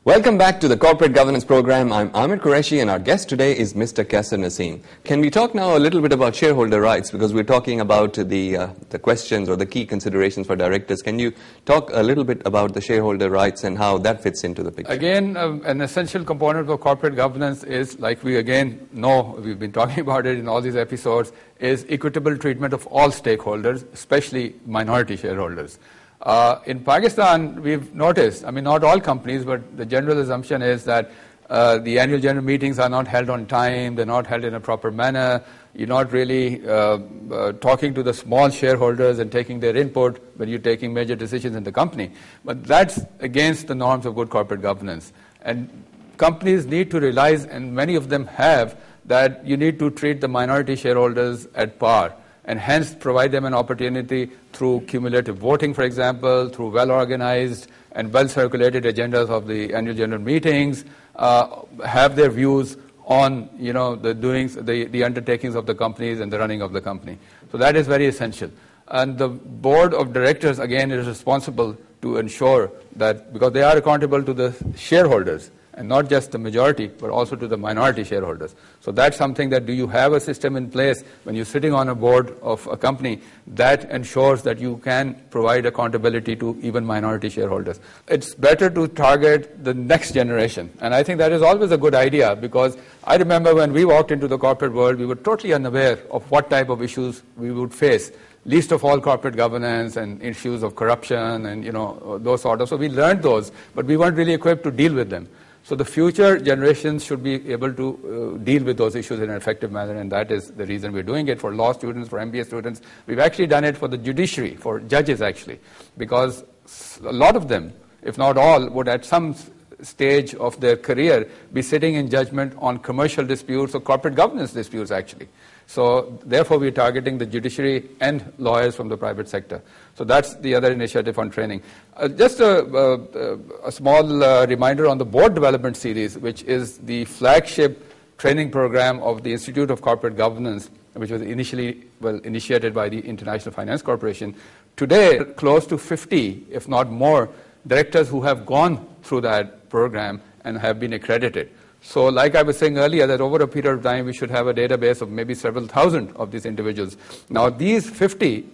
Welcome back to the Corporate Governance Program. I'm Amir Qureshi and our guest today is Mr. Kassar Naseem. Can we talk now a little bit about shareholder rights, because we're talking about the questions or the key considerations for directors. Can you talk a little bit about the shareholder rights and how that fits into the picture? Again, an essential component of corporate governance is, like we again know, we've been talking about it in all these episodes, is equitable treatment of all stakeholders, especially minority shareholders. In Pakistan, we've noticed, not all companies, but the general assumption is that the annual general meetings are not held on time, they're not held in a proper manner, you're not really talking to the small shareholders and taking their input when you're taking major decisions in the company. But that's against the norms of good corporate governance. And companies need to realize, and many of them have, that you need to treat the minority shareholders at par, and hence provide them an opportunity through cumulative voting, for example, through well-organized and well-circulated agendas of the annual general meetings, have their views on the doings, the undertakings of the companies and the running of the company. So that is very essential. And the board of directors, again, is responsible to ensure that, because they are accountable to the shareholders, and not just the majority, but also to the minority shareholders. So that's something that, do you have a system in place when you're sitting on a board of a company that ensures that you can provide accountability to even minority shareholders? It's better to target the next generation. And I think that is always a good idea, because I remember when we walked into the corporate world, we were totally unaware of what type of issues we would face. Least of all corporate governance and issues of corruption and those sort of. So we learned those, but we weren't really equipped to deal with them. So the future generations should be able to deal with those issues in an effective manner, and that is the reason we're doing it for law students, for MBA students. We've actually done it for the judiciary, for judges actually, because a lot of them, if not all, would at some stage of their career be sitting in judgment on commercial disputes or corporate governance disputes actually. So therefore we're targeting the judiciary and lawyers from the private sector. So that's the other initiative on training. Just a small reminder on the board development series, which is the flagship training program of the Institute of Corporate Governance, which was initially initiated by the International Finance Corporation. Today, close to 50, if not more, directors who have gone through that program and have been accredited. So like I was saying earlier, that over a period of time, we should have a database of maybe several thousand of these individuals. Now, these 50,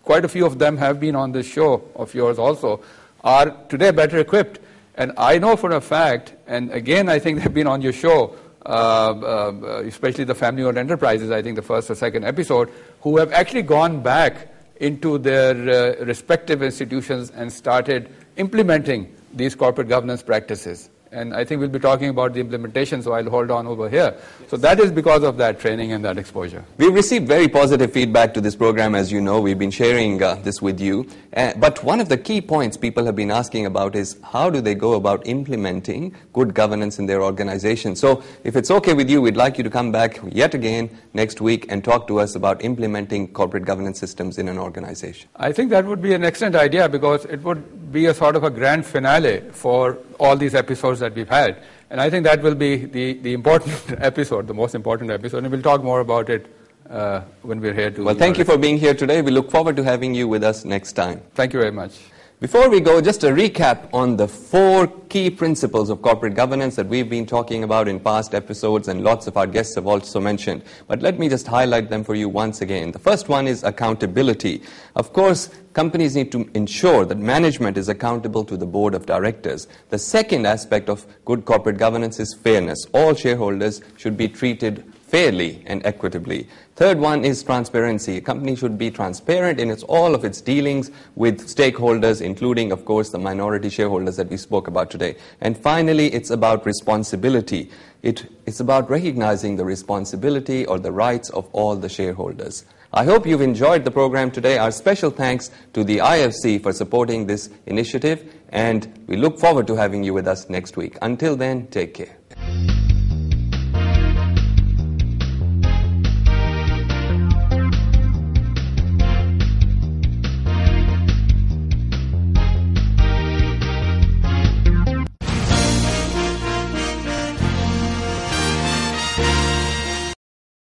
quite a few of them have been on this show of yours also, are today better equipped. And I know for a fact, and again, I think they've been on your show, especially the family-owned enterprises, I think the first or second episode, who have actually gone back into their respective institutions and started implementing these corporate governance practices. And I think we'll be talking about the implementation, so I'll hold on over here. So that is because of that training and that exposure. We've received very positive feedback to this program, as you know. We've been sharing this with you. But one of the key points people have been asking about is, how do they go about implementing good governance in their organization? So if it's okay with you, we'd like you to come back yet again next week and talk to us about implementing corporate governance systems in an organization. I think that would be an excellent idea, because it would be a sort of a grand finale for all these episodes that we've had. And I think that will be the important episode, the most important episode, and we'll talk more about it when we're here. Well, thank you for being here today. We look forward to having you with us next time. Thank you very much. Before we go, just a recap on the 4 key principles of corporate governance that we've been talking about in past episodes, and lots of our guests have also mentioned. But let me just highlight them for you once again. The first one is accountability. Of course, companies need to ensure that management is accountable to the board of directors. The second aspect of good corporate governance is fairness. All shareholders should be treated fairly and equitably. Third one is transparency. A company should be transparent in all of its dealings with stakeholders, including, of course, the minority shareholders that we spoke about today. And finally, it's about responsibility. It's about recognizing the responsibility or the rights of all the shareholders. I hope you've enjoyed the program today. Our special thanks to the IFC for supporting this initiative, and we look forward to having you with us next week. Until then, take care.